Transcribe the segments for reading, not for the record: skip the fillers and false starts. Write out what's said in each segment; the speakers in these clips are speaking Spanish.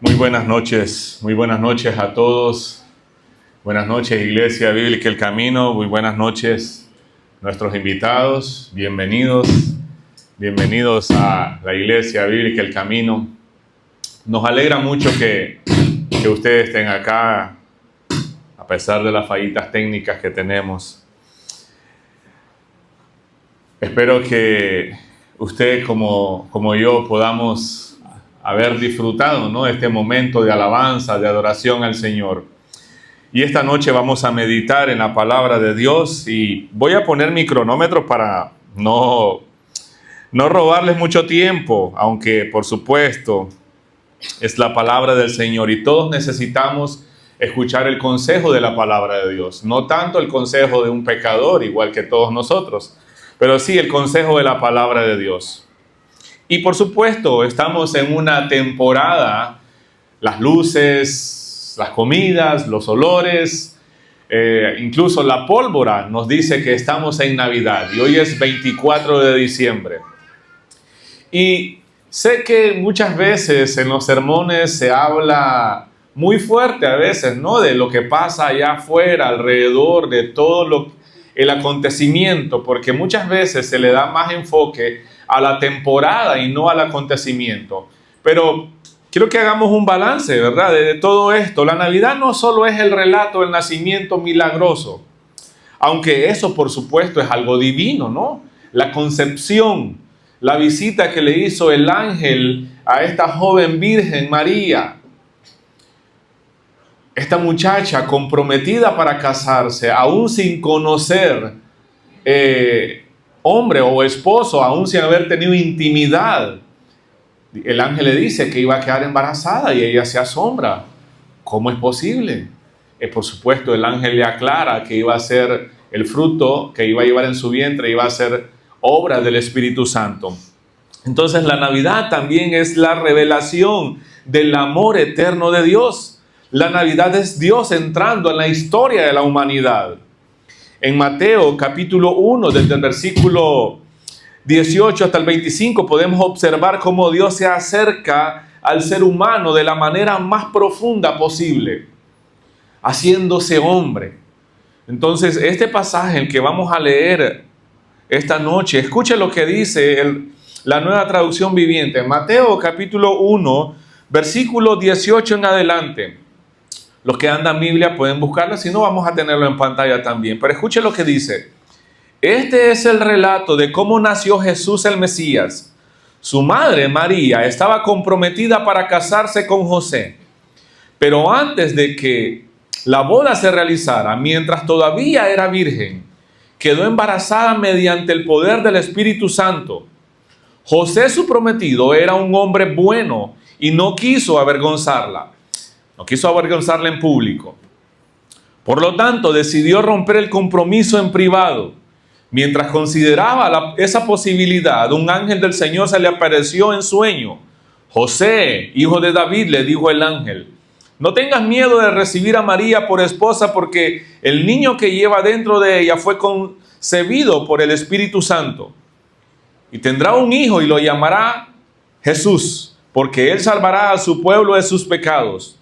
Muy buenas noches a todos. Buenas noches, Iglesia Bíblica El Camino. Muy buenas noches, nuestros invitados. Bienvenidos a la Iglesia Bíblica El Camino. Nos alegra mucho que ustedes estén acá, a pesar de las fallitas técnicas que tenemos. Espero que usted, como yo, podamos haber disfrutado, ¿no?, este momento de alabanza, de adoración al Señor. Y esta noche vamos a meditar en la palabra de Dios y voy a poner mi cronómetro para no robarles mucho tiempo, aunque por supuesto es la palabra del Señor y todos necesitamos escuchar el consejo de la palabra de Dios. No tanto el consejo de un pecador, igual que todos nosotros, pero sí el consejo de la palabra de Dios. Y por supuesto, estamos en una temporada, las luces, las comidas, los olores, incluso la pólvora nos dice que estamos en Navidad y hoy es 24 de diciembre. Y sé que muchas veces en los sermones se habla muy fuerte a veces, ¿no?, de lo que pasa allá afuera, alrededor de todo el acontecimiento, porque muchas veces se le da más enfoque a la temporada y no al acontecimiento. Pero quiero que hagamos un balance, ¿verdad?, de todo esto. La Navidad no solo es el relato del nacimiento milagroso, aunque eso por supuesto es algo divino, ¿no? La concepción, la visita que le hizo el ángel a esta joven virgen María, esta muchacha comprometida para casarse, aún sin conocer hombre o esposo, aún sin haber tenido intimidad. El ángel le dice que iba a quedar embarazada y ella se asombra. ¿Cómo es posible? Por supuesto, el ángel le aclara que iba a ser el fruto que iba a llevar en su vientre, iba a ser obra del Espíritu Santo. Entonces la Navidad también es la revelación del amor eterno de Dios. La Navidad es Dios entrando en la historia de la humanidad. En Mateo capítulo 1, desde el versículo 18 hasta el 25, podemos observar cómo Dios se acerca al ser humano de la manera más profunda posible, haciéndose hombre. Entonces, este pasaje, el que vamos a leer esta noche, escuche lo que dice la Nueva Traducción Viviente. Mateo capítulo 1, versículo 18 en adelante. Los que andan Biblia pueden buscarla, si no vamos a tenerlo en pantalla también. Pero escuche lo que dice. Este es el relato de cómo nació Jesús el Mesías. Su madre, María, estaba comprometida para casarse con José. Pero antes de que la boda se realizara, mientras todavía era virgen, quedó embarazada mediante el poder del Espíritu Santo. José, su prometido, era un hombre bueno y no quiso avergonzarla. No quiso avergonzarla en público. Por lo tanto, decidió romper el compromiso en privado. Mientras consideraba esa posibilidad, un ángel del Señor se le apareció en sueño. José, hijo de David, le dijo el ángel, no tengas miedo de recibir a María por esposa, porque el niño que lleva dentro de ella fue concebido por el Espíritu Santo. Y tendrá un hijo y lo llamará Jesús, porque él salvará a su pueblo de sus pecados.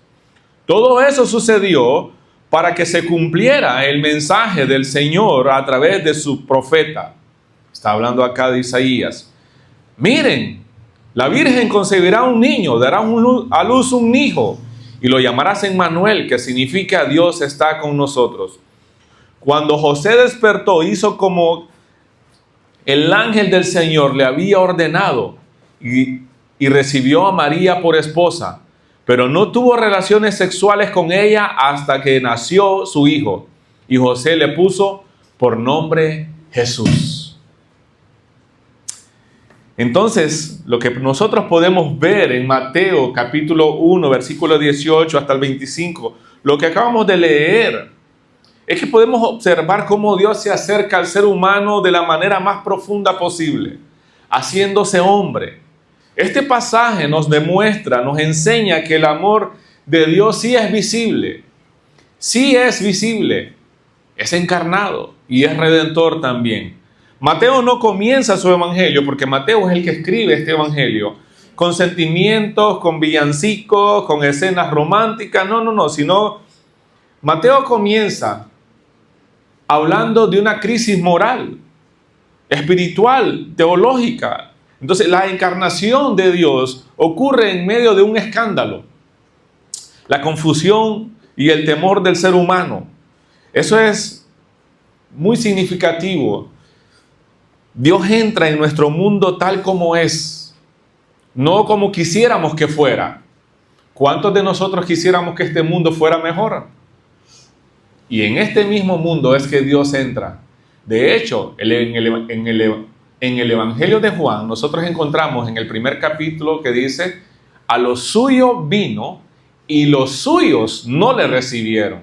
Todo eso sucedió para que se cumpliera el mensaje del Señor a través de su profeta. Está hablando acá de Isaías. Miren, la Virgen concebirá un niño, dará a luz un hijo y lo llamarás Emmanuel, que significa Dios está con nosotros. Cuando José despertó, hizo como el ángel del Señor le había ordenado y recibió a María por esposa. Pero no tuvo relaciones sexuales con ella hasta que nació su hijo. Y José le puso por nombre Jesús. Entonces, lo que nosotros podemos ver en Mateo capítulo 1, versículo 18 hasta el 25, lo que acabamos de leer, es que podemos observar cómo Dios se acerca al ser humano de la manera más profunda posible, haciéndose hombre. Este pasaje nos demuestra, nos enseña que el amor de Dios sí es visible, es encarnado y es redentor también. Mateo no comienza su evangelio, porque Mateo es el que escribe este evangelio, con sentimientos, con villancicos, con escenas románticas. No, sino Mateo comienza hablando de una crisis moral, espiritual, teológica. Entonces, la encarnación de Dios ocurre en medio de un escándalo. La confusión y el temor del ser humano. Eso es muy significativo. Dios entra en nuestro mundo tal como es, no como quisiéramos que fuera. ¿Cuántos de nosotros quisiéramos que este mundo fuera mejor? Y en este mismo mundo es que Dios entra. De hecho, en el Evangelio de Juan, nosotros encontramos en el primer capítulo que dice, a los suyos vino y los suyos no le recibieron.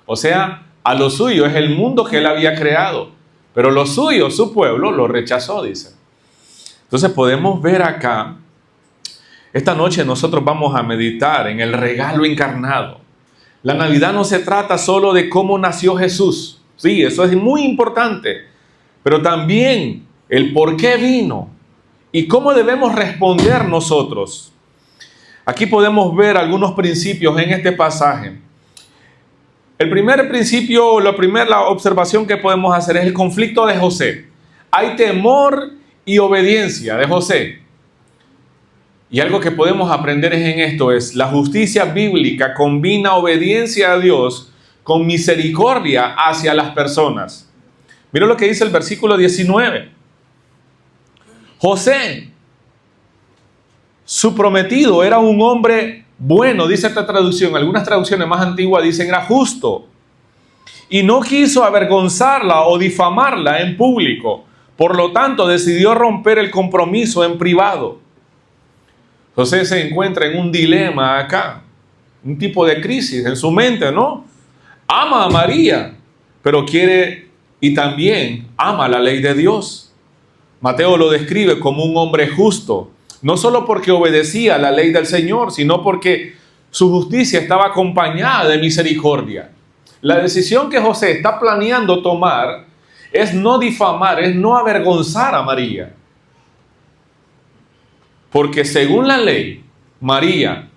O sea, a los suyos es el mundo que él había creado, pero los suyos, su pueblo, lo rechazó, dice. Entonces podemos ver acá, esta noche nosotros vamos a meditar en el regalo encarnado. La Navidad no se trata solo de cómo nació Jesús. Sí, eso es muy importante. Pero también el por qué vino y cómo debemos responder nosotros. Aquí podemos ver algunos principios en este pasaje. El primer principio, la primera observación que podemos hacer es el conflicto de José. Hay temor y obediencia de José. Y algo que podemos aprender en esto es, la justicia bíblica combina obediencia a Dios con misericordia hacia las personas. Mira lo que dice el versículo 19. José, su prometido, era un hombre bueno, dice esta traducción. Algunas traducciones más antiguas dicen era justo. Y no quiso avergonzarla o difamarla en público. Por lo tanto, decidió romper el compromiso en privado. José se encuentra en un dilema acá, un tipo de crisis en su mente, ¿no? Ama a María, pero quiere y también ama la ley de Dios. Mateo lo describe como un hombre justo, no solo porque obedecía la ley del Señor, sino porque su justicia estaba acompañada de misericordia. La decisión que José está planeando tomar es no difamar, es no avergonzar a María. Porque según la ley, María,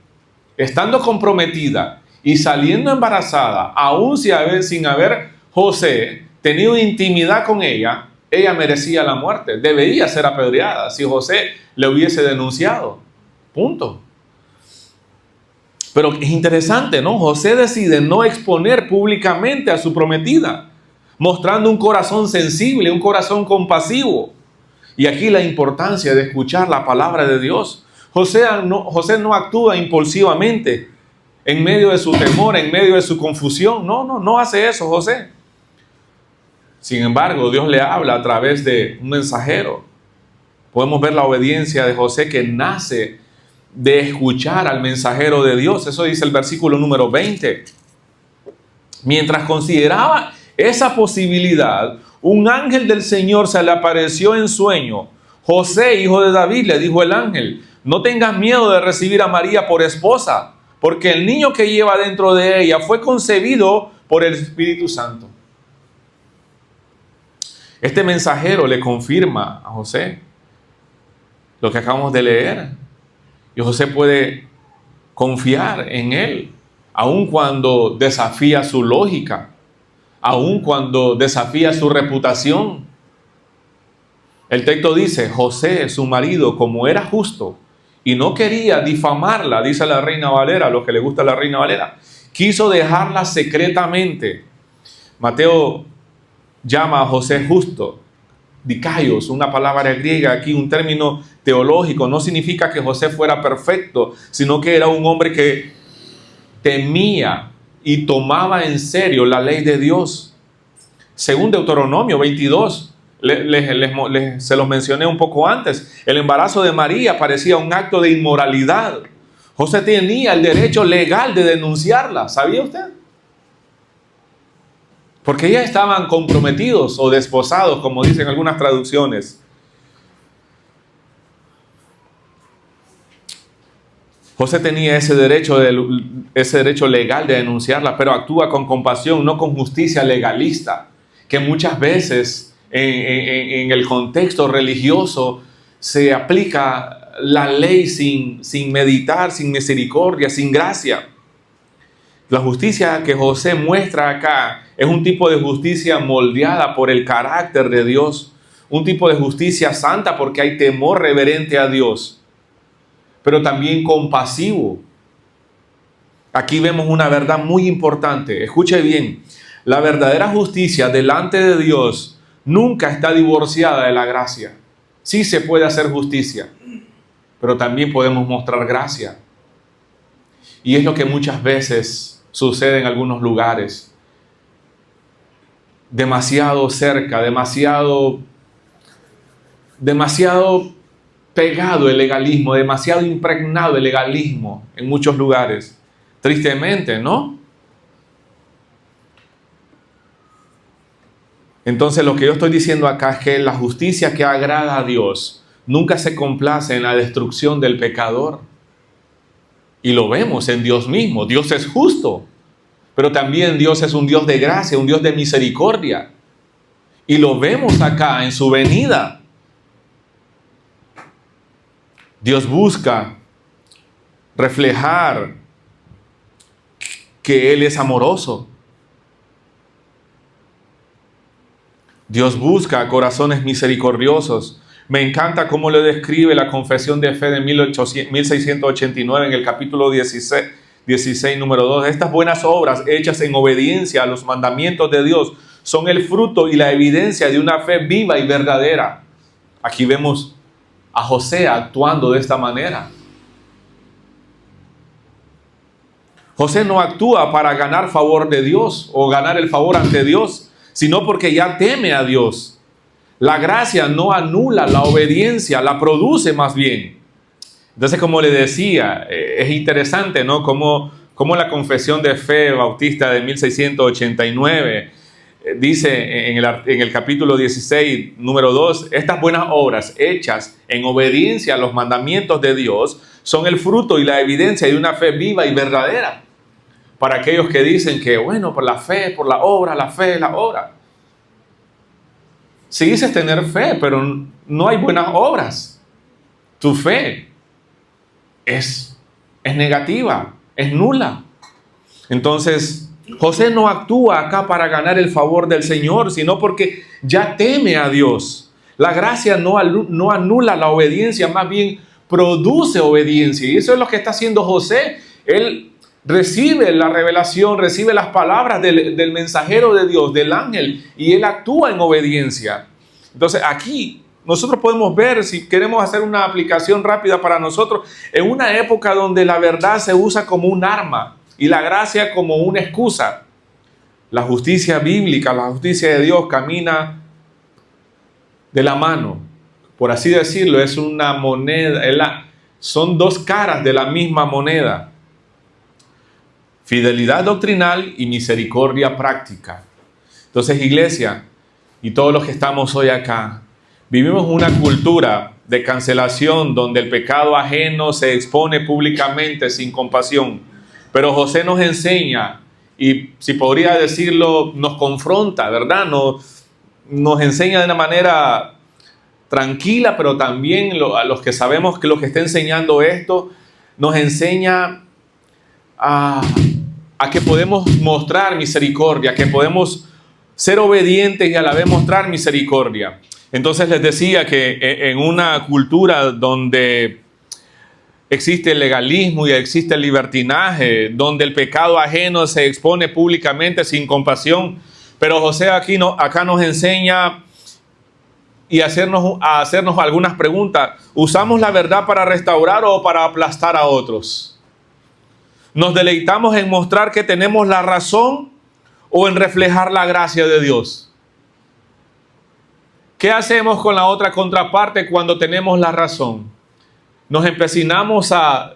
estando comprometida y saliendo embarazada, aún sin haber José tenido intimidad con ella, ella merecía la muerte. Debería ser apedreada si José le hubiese denunciado. Punto. Pero es interesante, ¿no? José decide no exponer públicamente a su prometida, mostrando un corazón sensible, un corazón compasivo. Y aquí la importancia de escuchar la palabra de Dios. José no actúa impulsivamente en medio de su temor, en medio de su confusión. No hace eso José. Sin embargo, Dios le habla a través de un mensajero. Podemos ver la obediencia de José que nace de escuchar al mensajero de Dios. Eso dice el versículo número 20. Mientras consideraba esa posibilidad, un ángel del Señor se le apareció en sueño. José, hijo de David, le dijo el ángel, no tengas miedo de recibir a María por esposa, porque el niño que lleva dentro de ella fue concebido por el Espíritu Santo. Este mensajero le confirma a José lo que acabamos de leer. Y José puede confiar en él, aun cuando desafía su lógica, aun cuando desafía su reputación. El texto dice, José, su marido, como era justo y no quería difamarla, dice la Reina Valera, a los que le gusta la Reina Valera, quiso dejarla secretamente. Mateo llama a José justo, dikaios, una palabra griega aquí, un término teológico. No significa que José fuera perfecto, sino que era un hombre que temía y tomaba en serio la ley de Dios. Según Deuteronomio 22, se los mencioné un poco antes, el embarazo de María parecía un acto de inmoralidad. José tenía el derecho legal de denunciarla, ¿sabía usted? Porque ya estaban comprometidos o desposados, como dicen algunas traducciones. José tenía ese derecho legal de denunciarla, pero actúa con compasión, no con justicia legalista, que muchas veces en el contexto religioso se aplica la ley sin meditar, sin misericordia, sin gracia. La justicia que José muestra acá es un tipo de justicia moldeada por el carácter de Dios, un tipo de justicia santa porque hay temor reverente a Dios, pero también compasivo. Aquí vemos una verdad muy importante. Escuche bien, la verdadera justicia delante de Dios nunca está divorciada de la gracia. Sí se puede hacer justicia, pero también podemos mostrar gracia. Y es lo que muchas veces sucede en algunos lugares. Demasiado cerca, demasiado pegado el legalismo, demasiado impregnado el legalismo en muchos lugares. Tristemente, ¿no? Entonces lo que yo estoy diciendo acá es que la justicia que agrada a Dios nunca se complace en la destrucción del pecador. Y lo vemos en Dios mismo. Dios es justo, pero también Dios es un Dios de gracia, un Dios de misericordia. Y lo vemos acá en su venida. Dios busca reflejar que Él es amoroso. Dios busca corazones misericordiosos. Me encanta cómo le describe la Confesión de Fe de 1689 en el capítulo 16, número 2. Estas buenas obras hechas en obediencia a los mandamientos de Dios son el fruto y la evidencia de una fe viva y verdadera. Aquí vemos a José actuando de esta manera. José no actúa para ganar favor de Dios o ganar el favor ante Dios, sino porque ya teme a Dios. La gracia no anula la obediencia, la produce más bien. Entonces, como le decía, es interesante, ¿no? Como la Confesión de Fe Bautista de 1689 dice en el capítulo 16, número 2, estas buenas obras hechas en obediencia a los mandamientos de Dios son el fruto y la evidencia de una fe viva y verdadera. Para aquellos que dicen que, bueno, por la fe, por la obra, la fe, la obra. Si dices tener fe, pero no hay buenas obras, tu fe es negativa, es nula. Entonces, José no actúa acá para ganar el favor del Señor, sino porque ya teme a Dios. La gracia no anula la obediencia, más bien produce obediencia. Y eso es lo que está haciendo José. Él recibe la revelación, recibe las palabras del mensajero de Dios, del ángel, y él actúa en obediencia. Entonces aquí nosotros podemos ver, si queremos hacer una aplicación rápida para nosotros, en una época donde la verdad se usa como un arma y la gracia como una excusa. La justicia bíblica, la justicia de Dios camina de la mano, por así decirlo, es una moneda, son dos caras de la misma moneda. Fidelidad doctrinal y misericordia práctica. Entonces, iglesia, y todos los que estamos hoy acá, vivimos una cultura de cancelación donde el pecado ajeno se expone públicamente sin compasión. Pero José nos enseña, y si podría decirlo, nos confronta, ¿verdad? Nos enseña de una manera tranquila, pero también a los que sabemos que lo que está enseñando esto, nos enseña a que podemos mostrar misericordia, que podemos ser obedientes y a la vez mostrar misericordia. Entonces les decía que en una cultura donde existe el legalismo y existe el libertinaje, donde el pecado ajeno se expone públicamente sin compasión, pero José acá nos enseña y a hacernos algunas preguntas. ¿Usamos la verdad para restaurar o para aplastar a otros? ¿Nos deleitamos en mostrar que tenemos la razón o en reflejar la gracia de Dios? ¿Qué hacemos con la otra contraparte cuando tenemos la razón? Nos empecinamos a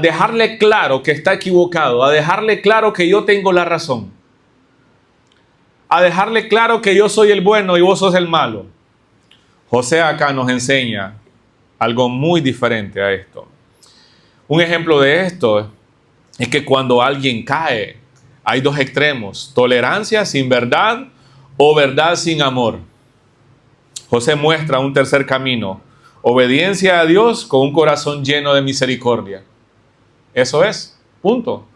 dejarle claro que está equivocado, a dejarle claro que yo tengo la razón, a dejarle claro que yo soy el bueno y vos sos el malo. José acá nos enseña algo muy diferente a esto. Un ejemplo de esto es que cuando alguien cae, hay dos extremos: tolerancia sin verdad o verdad sin amor. José muestra un tercer camino, Obediencia a Dios con un corazón lleno de misericordia. Eso es, punto.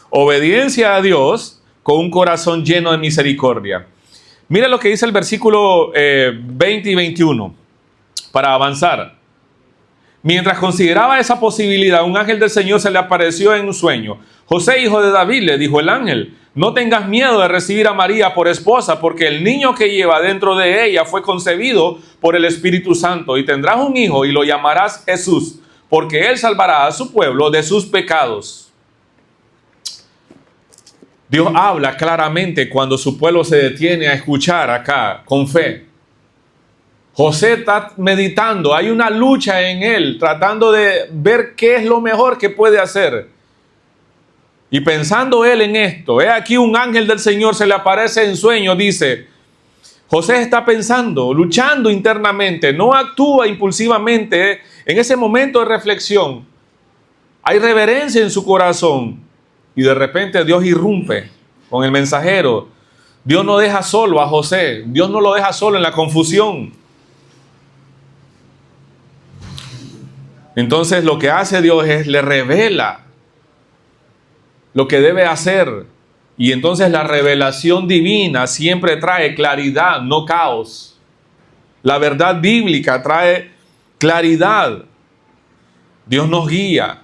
Obediencia a Dios con un corazón lleno de misericordia. Mira lo que dice el versículo 20 y 21, para avanzar. Mientras consideraba esa posibilidad, un ángel del Señor se le apareció en un sueño. José, hijo de David, le dijo el ángel, no tengas miedo de recibir a María por esposa, porque el niño que lleva dentro de ella fue concebido por el Espíritu Santo, y tendrás un hijo y lo llamarás Jesús, porque él salvará a su pueblo de sus pecados. Dios habla claramente cuando su pueblo se detiene a escuchar acá con fe. José está meditando, hay una lucha en él, tratando de ver qué es lo mejor que puede hacer. Y pensando él en esto, aquí un ángel del Señor se le aparece en sueño, dice, José está pensando, luchando internamente, no actúa impulsivamente. En ese momento de reflexión, hay reverencia en su corazón. Y de repente Dios irrumpe con el mensajero. Dios no deja solo a José, Dios no lo deja solo en la confusión. Entonces lo que hace Dios es le revela lo que debe hacer. Y entonces la revelación divina siempre trae claridad, no caos. La verdad bíblica trae claridad. Dios nos guía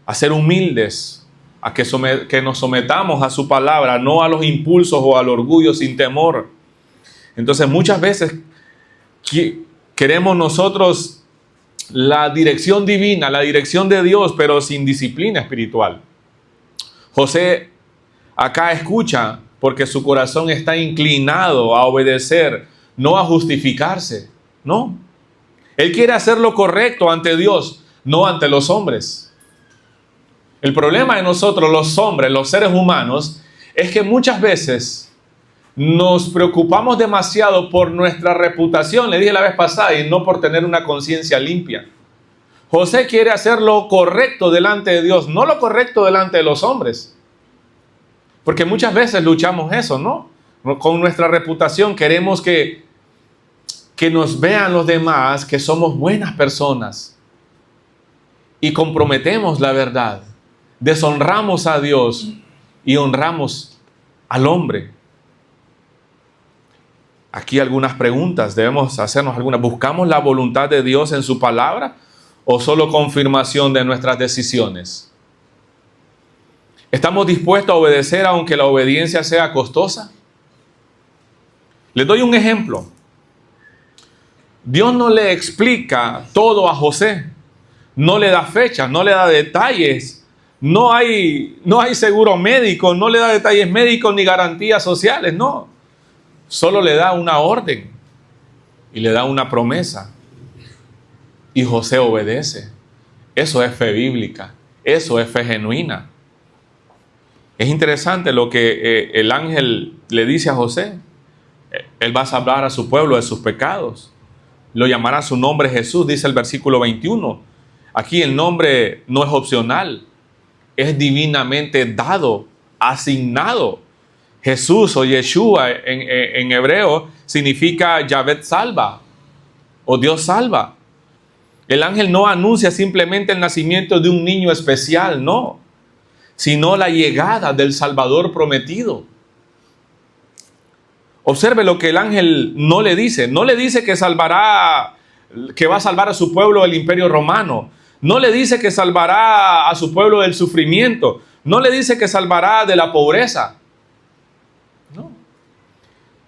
a ser humildes, a que nos sometamos a su palabra, no a los impulsos o al orgullo sin temor. Entonces muchas veces queremos nosotros la dirección divina, la dirección de Dios, pero sin disciplina espiritual. José acá escucha porque su corazón está inclinado a obedecer, no a justificarse, no. Él quiere hacer lo correcto ante Dios, no ante los hombres. El problema de nosotros, los hombres, los seres humanos, es que muchas veces nos preocupamos demasiado por nuestra reputación, le dije la vez pasada, y no por tener una conciencia limpia. José quiere hacer lo correcto delante de Dios, no lo correcto delante de los hombres. Porque muchas veces luchamos eso, ¿no? Con nuestra reputación queremos que nos vean los demás que somos buenas personas. Y comprometemos la verdad. Deshonramos a Dios y honramos al hombre. Aquí algunas preguntas, debemos hacernos algunas. ¿Buscamos la voluntad de Dios en su palabra o solo confirmación de nuestras decisiones? ¿Estamos dispuestos a obedecer aunque la obediencia sea costosa? Les doy un ejemplo. Dios no le explica todo a José. No le da fechas, no le da detalles. No hay seguro médico, no le da detalles médicos ni garantías sociales, no. Solo le da una orden y le da una promesa. Y José obedece. Eso es fe bíblica. Eso es fe genuina. Es interesante lo que el ángel le dice a José. Él va a salvar a su pueblo de sus pecados. Lo llamará su nombre Jesús, dice el versículo 21. Aquí el nombre no es opcional. Es divinamente dado, asignado. Jesús o Yeshua en hebreo significa Yahvé salva o Dios salva. El ángel no anuncia simplemente el nacimiento de un niño especial, no, sino la llegada del Salvador prometido. Observe lo que el ángel no le dice. No le dice que va a salvar a su pueblo del Imperio Romano. No le dice que salvará a su pueblo del sufrimiento. No le dice que salvará de la pobreza. No.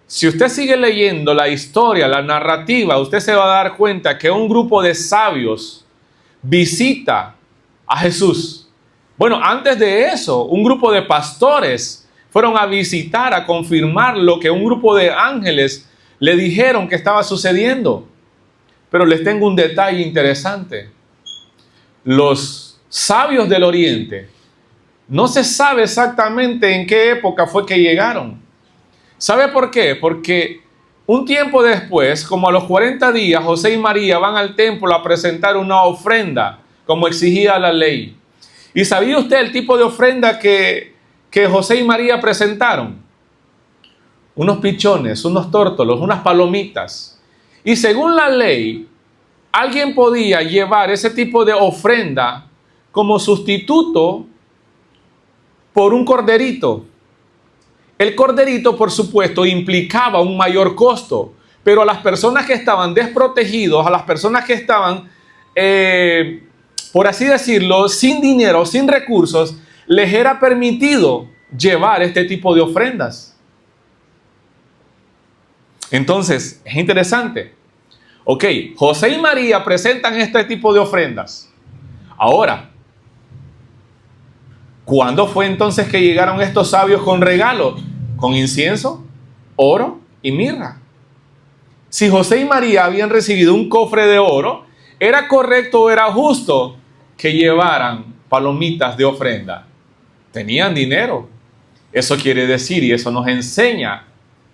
Si usted sigue leyendo la historia, la narrativa, usted se va a dar cuenta que un grupo de sabios visita a Jesús. Bueno, antes de eso, un grupo de pastores fueron a visitar, a confirmar lo que un grupo de ángeles le dijeron que estaba sucediendo. Pero les tengo un detalle interesante. Los sabios del Oriente, no se sabe exactamente en qué época fue que llegaron. ¿Sabe por qué? Porque un tiempo después, como a los 40 días, José y María van al templo a presentar una ofrenda, como exigía la ley. ¿Y sabía usted el tipo de ofrenda que José y María presentaron? Unos pichones, unos tórtolos, unas palomitas. Y según la ley, alguien podía llevar ese tipo de ofrenda como sustituto por un corderito. El corderito, por supuesto, implicaba un mayor costo, pero a las personas que estaban desprotegidos, a las personas que estaban, por así decirlo, sin dinero, sin recursos, les era permitido llevar este tipo de ofrendas. Entonces, es interesante. Ok, José y María presentan este tipo de ofrendas. Ahora, ¿cuándo fue entonces que llegaron estos sabios con regalos? Con incienso, oro y mirra. Si José y María habían recibido un cofre de oro, ¿era correcto o era justo que llevaran palomitas de ofrenda? Tenían dinero. Eso quiere decir, y eso nos enseña,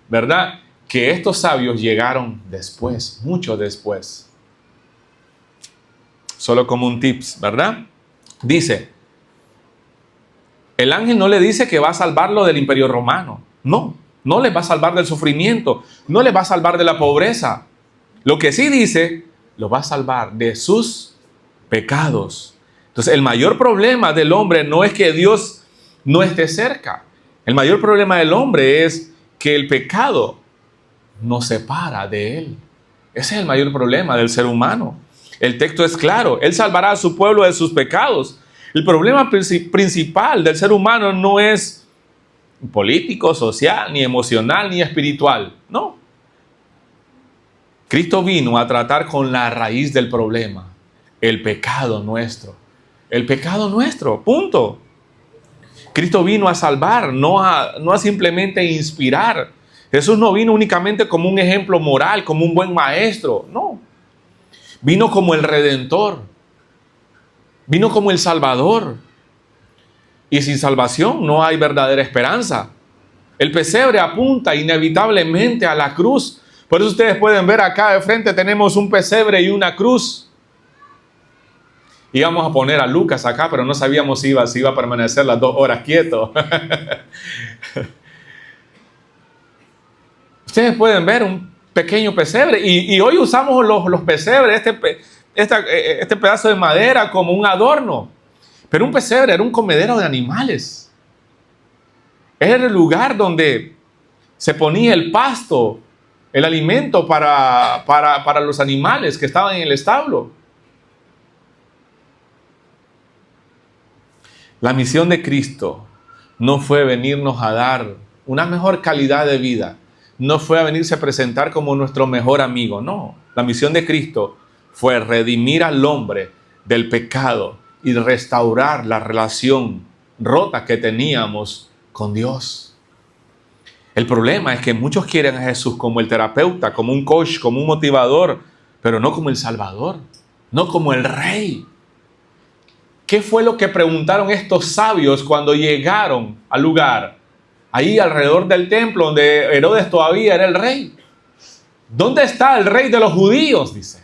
¿verdad?, que estos sabios llegaron después, mucho después. Solo como un tips, ¿verdad? Dice, el ángel no le dice que va a salvarlo del imperio romano. No, no les va a salvar del sufrimiento, no les va a salvar de la pobreza. Lo que sí dice, lo va a salvar de sus pecados. Entonces, el mayor problema del hombre no es que Dios no esté cerca. El mayor problema del hombre es que el pecado nos separa de él. Ese es el mayor problema del ser humano. El texto es claro, él salvará a su pueblo de sus pecados. El problema principal del ser humano no es político, social, ni emocional, ni espiritual. No. Cristo vino a tratar con la raíz del problema, el pecado nuestro. El pecado nuestro, punto. Cristo vino a salvar, no a simplemente inspirar. Jesús no vino únicamente como un ejemplo moral, como un buen maestro, no. Vino como el Redentor, vino como el Salvador. Y sin salvación no hay verdadera esperanza. El pesebre apunta inevitablemente a la cruz. Por eso ustedes pueden ver acá de frente tenemos un pesebre y una cruz. Íbamos a poner a Lucas acá, pero no sabíamos si iba a permanecer las 2 horas quieto. Ustedes pueden ver un pequeño pesebre y hoy usamos los pesebres, este pedazo de madera como un adorno. Pero un pesebre era un comedero de animales. Era el lugar donde se ponía el pasto, el alimento para los animales que estaban en el establo. La misión de Cristo no fue venirnos a dar una mejor calidad de vida. No fue a venirse a presentar como nuestro mejor amigo, no. La misión de Cristo fue redimir al hombre del pecado y restaurar la relación rota que teníamos con Dios. El problema es que muchos quieren a Jesús como el terapeuta, como un coach, como un motivador, pero no como el Salvador, no como el Rey. ¿Qué fue lo que preguntaron estos sabios cuando llegaron al lugar? Ahí alrededor del templo donde Herodes todavía era el rey. ¿Dónde está el rey de los judíos?, dice.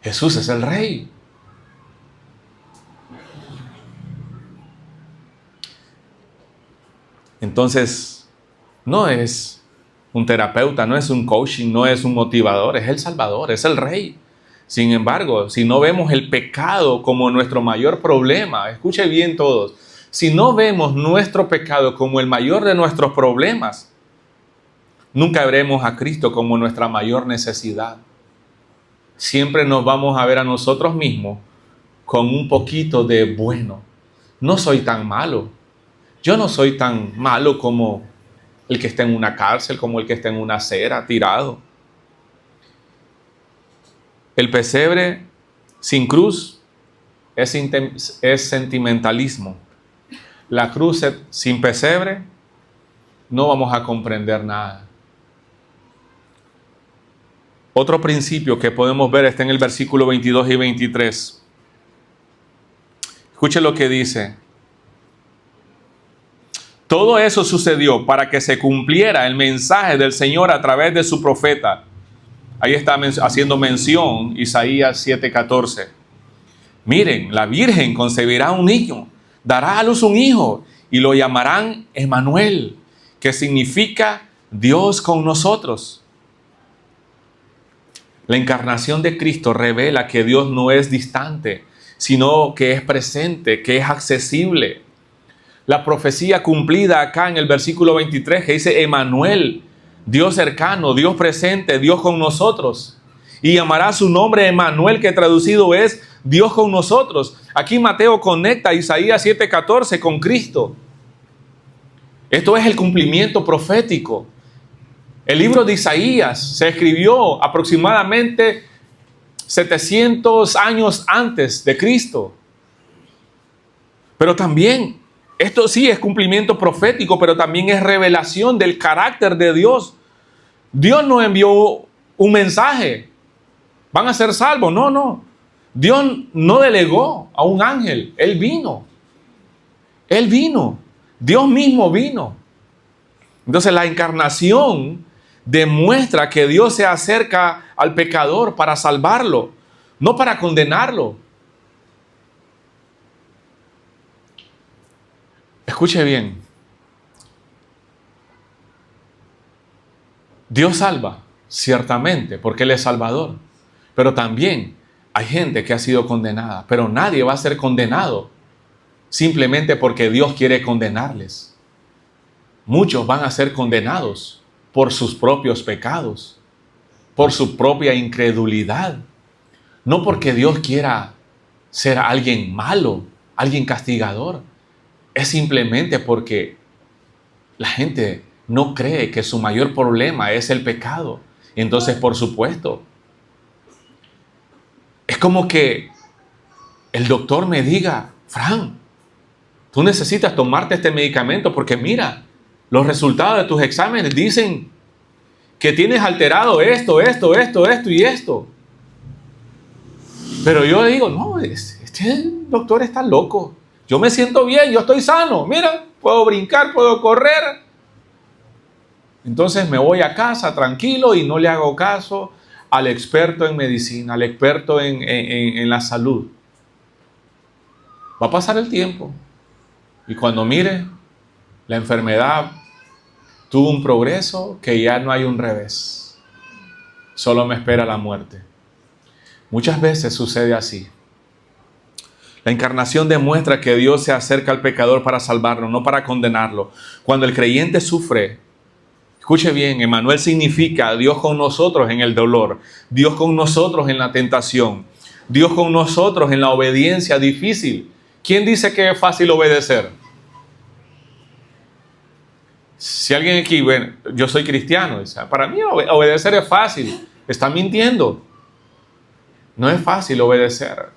Jesús es el rey. Entonces, no es un terapeuta, no es un coaching, no es un motivador, es el Salvador, es el rey. Sin embargo, si no vemos el pecado como nuestro mayor problema, escuche bien todos, si no vemos nuestro pecado como el mayor de nuestros problemas, nunca veremos a Cristo como nuestra mayor necesidad. Siempre nos vamos a ver a nosotros mismos con un poquito de bueno. No soy tan malo. Yo no soy tan malo como el que está en una cárcel, como el que está en una acera tirado. El pesebre sin cruz es sentimentalismo. La cruz sin pesebre no vamos a comprender nada. Otro principio que podemos ver está en el versículo 22 y 23. Escuche lo que dice. Todo eso sucedió para que se cumpliera el mensaje del Señor a través de su profeta. Ahí está haciendo mención Isaías 7:14. Miren, la Virgen concebirá un niño, dará a luz un hijo y lo llamarán Emmanuel, que significa Dios con nosotros. La encarnación de Cristo revela que Dios no es distante, sino que es presente, que es accesible. La profecía cumplida acá en el versículo 23 que dice Emmanuel, Dios cercano, Dios presente, Dios con nosotros. Y llamará su nombre Emmanuel, que traducido es Dios con nosotros. Aquí Mateo conecta Isaías 7:14 con Cristo. Esto es el cumplimiento profético. El libro de Isaías se escribió aproximadamente 700 años antes de Cristo. Pero también, esto sí es cumplimiento profético, pero también es revelación del carácter de Dios. Dios no envió un mensaje. ¿Van a ser salvos? No, no. Dios no delegó a un ángel. Él vino. Él vino. Dios mismo vino. Entonces la encarnación demuestra que Dios se acerca al pecador para salvarlo, no para condenarlo. Escuche bien. Dios salva, ciertamente, porque Él es Salvador. Pero también hay gente que ha sido condenada, pero nadie va a ser condenado simplemente porque Dios quiere condenarles. Muchos van a ser condenados por sus propios pecados, por su propia incredulidad. No porque Dios quiera ser alguien malo, alguien castigador. Es simplemente porque la gente no cree que su mayor problema es el pecado. Entonces, por supuesto, es como que el doctor me diga, Fran, tú necesitas tomarte este medicamento porque mira, los resultados de tus exámenes dicen que tienes alterado esto y esto. Pero yo digo, no, este doctor está loco. Yo me siento bien, yo estoy sano. Mira, puedo brincar, puedo correr. Entonces me voy a casa tranquilo y no le hago caso al experto en medicina, al experto en la salud. Va a pasar el tiempo. Y cuando mire, la enfermedad tuvo un progreso que ya no hay un revés. Solo me espera la muerte. Muchas veces sucede así. La encarnación demuestra que Dios se acerca al pecador para salvarlo, no para condenarlo. Cuando el creyente sufre, escuche bien, Emmanuel significa Dios con nosotros en el dolor, Dios con nosotros en la tentación, Dios con nosotros en la obediencia difícil. ¿Quién dice que es fácil obedecer? Si alguien aquí, bueno, yo soy cristiano, para mí obedecer es fácil, está mintiendo. No es fácil obedecer,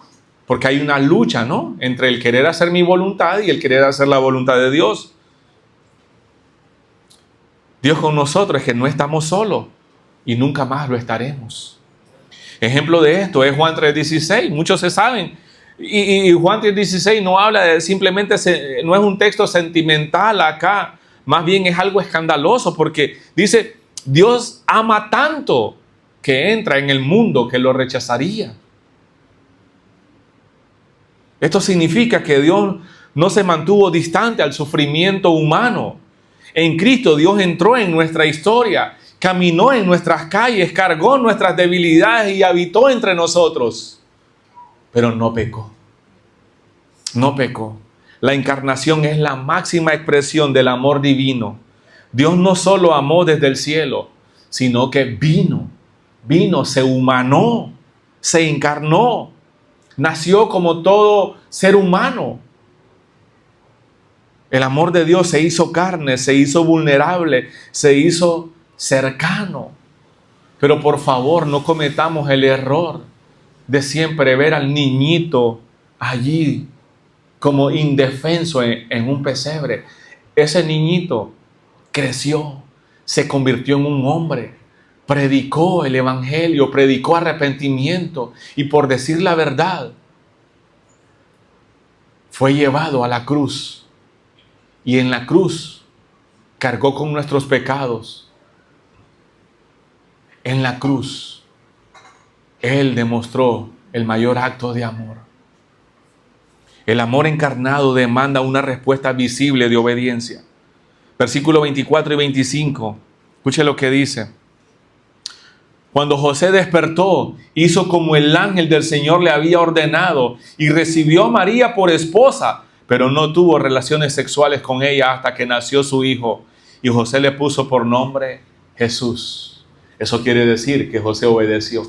porque hay una lucha, ¿no?, entre el querer hacer mi voluntad y el querer hacer la voluntad de Dios. Dios con nosotros es que no estamos solos y nunca más lo estaremos. Ejemplo de esto es Juan 3:16, muchos se saben. Y Juan 3:16 no habla de simplemente, no es un texto sentimental acá, más bien es algo escandaloso porque dice, Dios ama tanto que entra en el mundo que lo rechazaría. Esto significa que Dios no se mantuvo distante al sufrimiento humano. En Cristo Dios entró en nuestra historia, caminó en nuestras calles, cargó nuestras debilidades y habitó entre nosotros. Pero no pecó. No pecó. La encarnación es la máxima expresión del amor divino. Dios no solo amó desde el cielo, sino que vino, se humanó, se encarnó, nació como todo ser humano. El amor de Dios se hizo carne, se hizo vulnerable, se hizo cercano. Pero por favor, no cometamos el error de siempre ver al niñito allí como indefenso en un pesebre. Ese niñito creció, se convirtió en un hombre, predicó el evangelio, predicó arrepentimiento y, por decir la verdad, fue llevado a la cruz. Y en la cruz cargó con nuestros pecados. En la cruz Él demostró el mayor acto de amor. El amor encarnado demanda una respuesta visible de obediencia. Versículos 24 y 25. Escuche lo que dice. Cuando José despertó, hizo como el ángel del Señor le había ordenado y recibió a María por esposa, pero no tuvo relaciones sexuales con ella hasta que nació su hijo. Y José le puso por nombre Jesús. Eso quiere decir que José obedeció.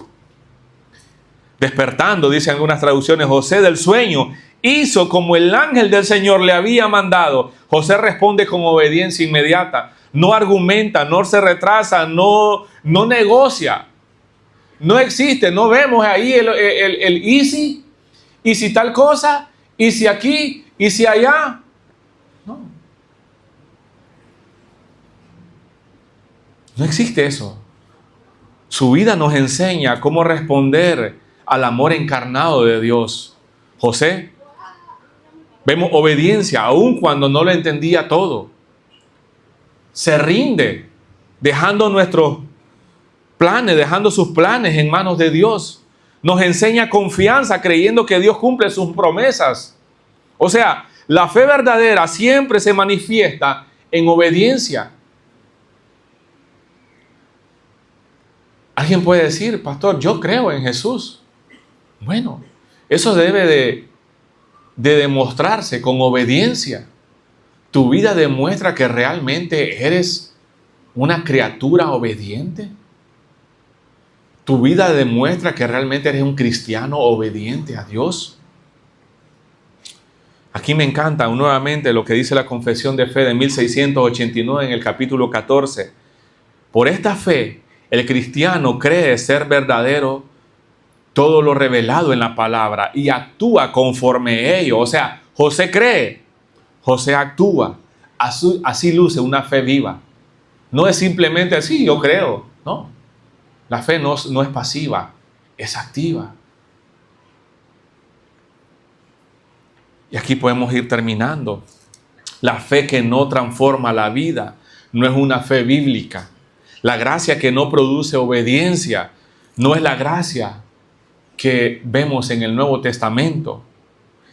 Despertando, dicen algunas traducciones, José del sueño hizo como el ángel del Señor le había mandado. José responde con obediencia inmediata. No argumenta, no se retrasa, no negocia. No existe, no vemos ahí el y si tal cosa, y si aquí, y si allá. No. No existe eso. Su vida nos enseña cómo responder al amor encarnado de Dios. José, vemos obediencia, aun cuando no lo entendía todo. Se rinde, dejando nuestros planes, dejando sus planes en manos de Dios. Nos enseña confianza, creyendo que Dios cumple sus promesas. O sea, la fe verdadera siempre se manifiesta en obediencia. Alguien puede decir, pastor, yo creo en Jesús. Bueno, eso debe de demostrarse con obediencia. ¿Tu vida demuestra que realmente eres una criatura obediente? ¿Tu vida demuestra que realmente eres un cristiano obediente a Dios? Aquí me encanta nuevamente lo que dice la Confesión de Fe de 1689 en el capítulo 14. Por esta fe, el cristiano cree ser verdadero todo lo revelado en la palabra y actúa conforme a ello. O sea, José cree, José actúa. Así luce una fe viva. No es simplemente así, yo creo. No, la fe no es pasiva, es activa. Y aquí podemos ir terminando. La fe que no transforma la vida no es una fe bíblica. La gracia que no produce obediencia no es la gracia que vemos en el Nuevo Testamento.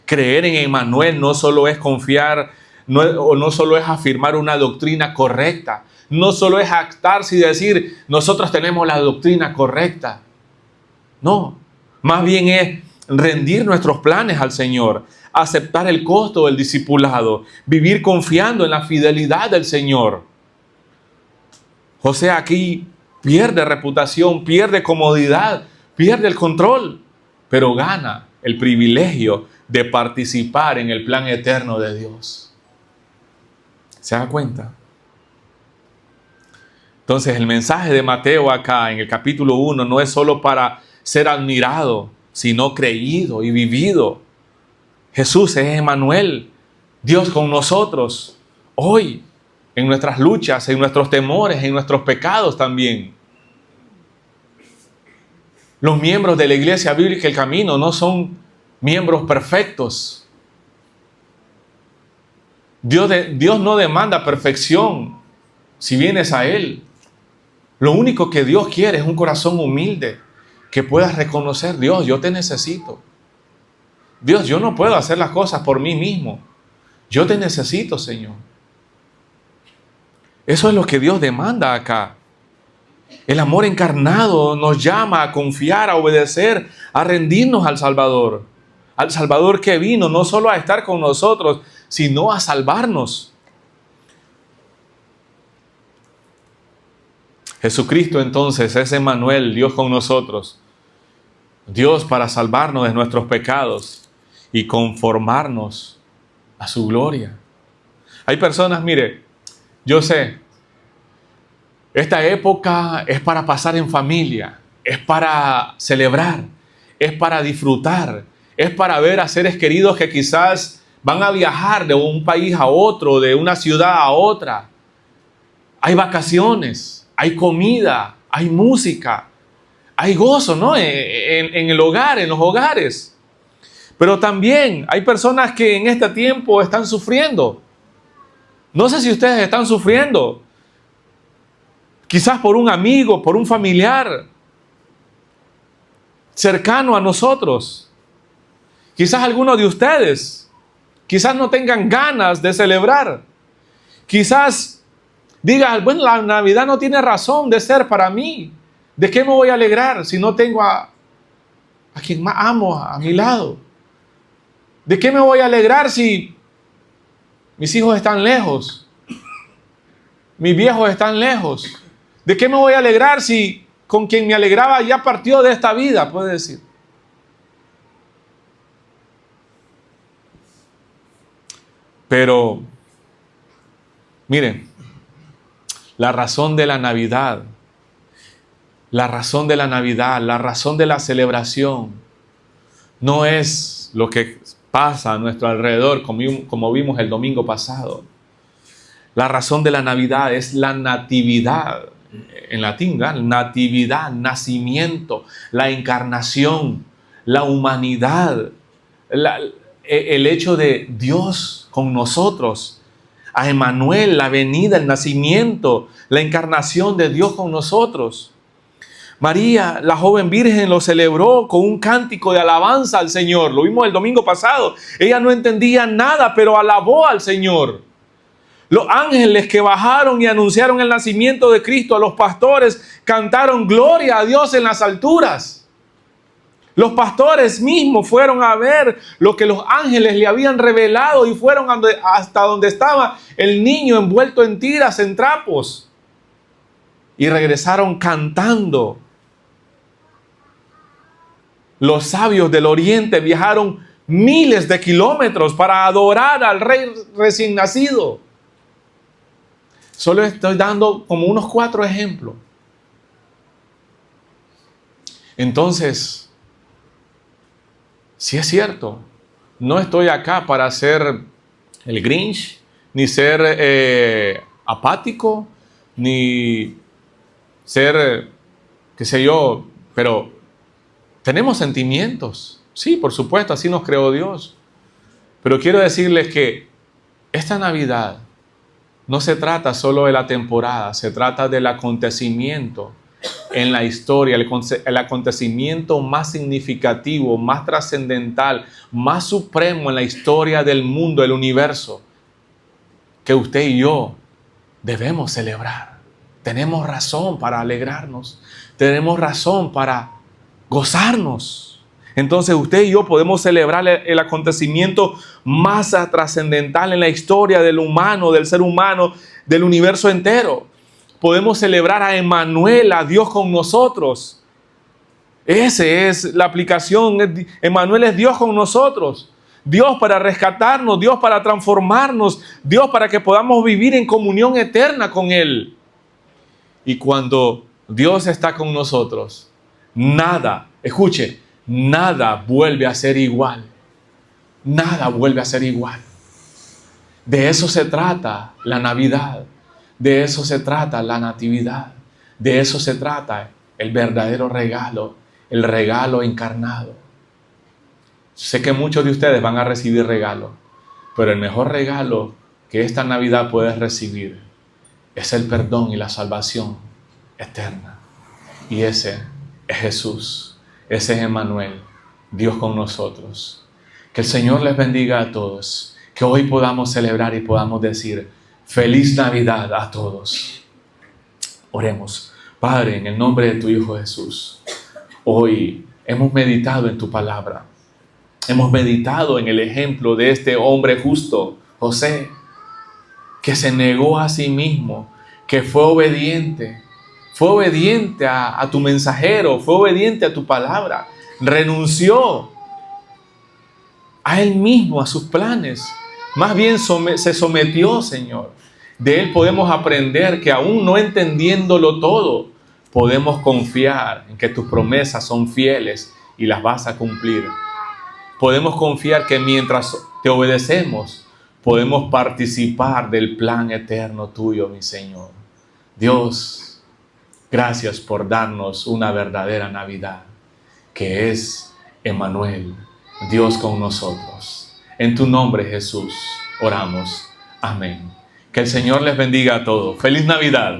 Creer en Emmanuel no solo es confiar, no solo es afirmar una doctrina correcta, no solo es actarse y decir, nosotros tenemos la doctrina correcta. No, más bien es rendir nuestros planes al Señor, aceptar el costo del discipulado, vivir confiando en la fidelidad del Señor. José aquí pierde reputación, pierde comodidad, pierde el control, pero gana el privilegio de participar en el plan eterno de Dios. ¿Se da cuenta? Entonces el mensaje de Mateo acá en el capítulo 1 no es solo para ser admirado, sino creído y vivido. Jesús es Emmanuel, Dios con nosotros, hoy, en nuestras luchas, en nuestros temores, en nuestros pecados también. Los miembros de la Iglesia Bíblica El Camino no son miembros perfectos. Dios no demanda perfección si vienes a Él. Lo único que Dios quiere es un corazón humilde, que puedas reconocer, Dios, yo te necesito. Dios, yo no puedo hacer las cosas por mí mismo. Yo te necesito, Señor. Eso es lo que Dios demanda acá. El amor encarnado nos llama a confiar, a obedecer, a rendirnos al Salvador. Al Salvador que vino no solo a estar con nosotros, sino a salvarnos. Jesucristo entonces es Emmanuel, Dios con nosotros. Dios para salvarnos de nuestros pecados y conformarnos a su gloria. Hay personas, mire, yo sé, esta época es para pasar en familia, es para celebrar, es para disfrutar, es para ver a seres queridos que quizás van a viajar de un país a otro, de una ciudad a otra. Hay vacaciones, hay comida, hay música, hay gozo, ¿no? En el hogar, en los hogares. Pero también hay personas que en este tiempo están sufriendo. No sé si ustedes están sufriendo. Quizás por un amigo, por un familiar cercano a nosotros. Quizás algunos de ustedes, quizás no tengan ganas de celebrar. Quizás digan, bueno, la Navidad no tiene razón de ser para mí. ¿De qué me voy a alegrar si no tengo a quien más amo a mi lado? ¿De qué me voy a alegrar si mis hijos están lejos? Mis viejos están lejos. ¿De qué me voy a alegrar si con quien me alegraba ya partió de esta vida? Puede decir. Pero, miren, la razón de la Navidad, la razón de la celebración, no es lo que pasa a nuestro alrededor, como vimos el domingo pasado. La razón de la Navidad es la natividad, en latín, ¿verdad? Natividad, nacimiento, la encarnación, la humanidad, el hecho de Dios con nosotros, a Emmanuel, la venida, el nacimiento, la encarnación de Dios con nosotros. María, la joven virgen, lo celebró con un cántico de alabanza al Señor. Lo vimos el domingo pasado. Ella no entendía nada, pero alabó al Señor. Los ángeles que bajaron y anunciaron el nacimiento de Cristo a los pastores cantaron gloria a Dios en las alturas. Los pastores mismos fueron a ver lo que los ángeles le habían revelado y fueron hasta donde estaba el niño envuelto en tiras, en trapos. Y regresaron cantando. Los sabios del oriente viajaron miles de kilómetros para adorar al rey recién nacido. Solo estoy dando como unos 4 ejemplos. Entonces, sí es cierto, no estoy acá para ser el Grinch, ni ser apático, ni ser, qué sé yo, pero tenemos sentimientos. Sí, por supuesto, así nos creó Dios. Pero quiero decirles que esta Navidad no se trata solo de la temporada, se trata del acontecimiento en la historia, el acontecimiento más significativo, más trascendental, más supremo en la historia del mundo, del universo, que usted y yo debemos celebrar. Tenemos razón para alegrarnos, tenemos razón para gozarnos. Entonces usted y yo podemos celebrar el acontecimiento más trascendental en la historia del humano, del ser humano, del universo entero. Podemos celebrar a Emmanuel, a Dios con nosotros. Esa es la aplicación. Emmanuel es Dios con nosotros. Dios para rescatarnos, Dios para transformarnos, Dios para que podamos vivir en comunión eterna con Él. Y cuando Dios está con nosotros, nada, escuche, nada vuelve a ser igual. Nada vuelve a ser igual. De eso se trata la Navidad. De eso se trata la natividad. De eso se trata el verdadero regalo, el regalo encarnado. Sé que muchos de ustedes van a recibir regalo, pero el mejor regalo que esta Navidad puedes recibir es el perdón y la salvación eterna. Y ese es Jesús, ese es Emmanuel, Dios con nosotros. Que el Señor les bendiga a todos, que hoy podamos celebrar y podamos decir feliz Navidad a todos. Oremos. Padre, en el nombre de tu Hijo Jesús, hoy hemos meditado en tu palabra. Hemos meditado en el ejemplo de este hombre justo, José, que se negó a sí mismo, que fue obediente a tu mensajero, fue obediente a tu palabra, renunció a él mismo, a sus planes. Más bien se sometió, Señor. De él podemos aprender que aún no entendiéndolo todo, podemos confiar en que tus promesas son fieles y las vas a cumplir. Podemos confiar que mientras te obedecemos, podemos participar del plan eterno tuyo, mi Señor. Dios, gracias por darnos una verdadera Navidad, que es Emmanuel, Dios con nosotros. En tu nombre, Jesús, oramos. Amén. Que el Señor les bendiga a todos. ¡Feliz Navidad!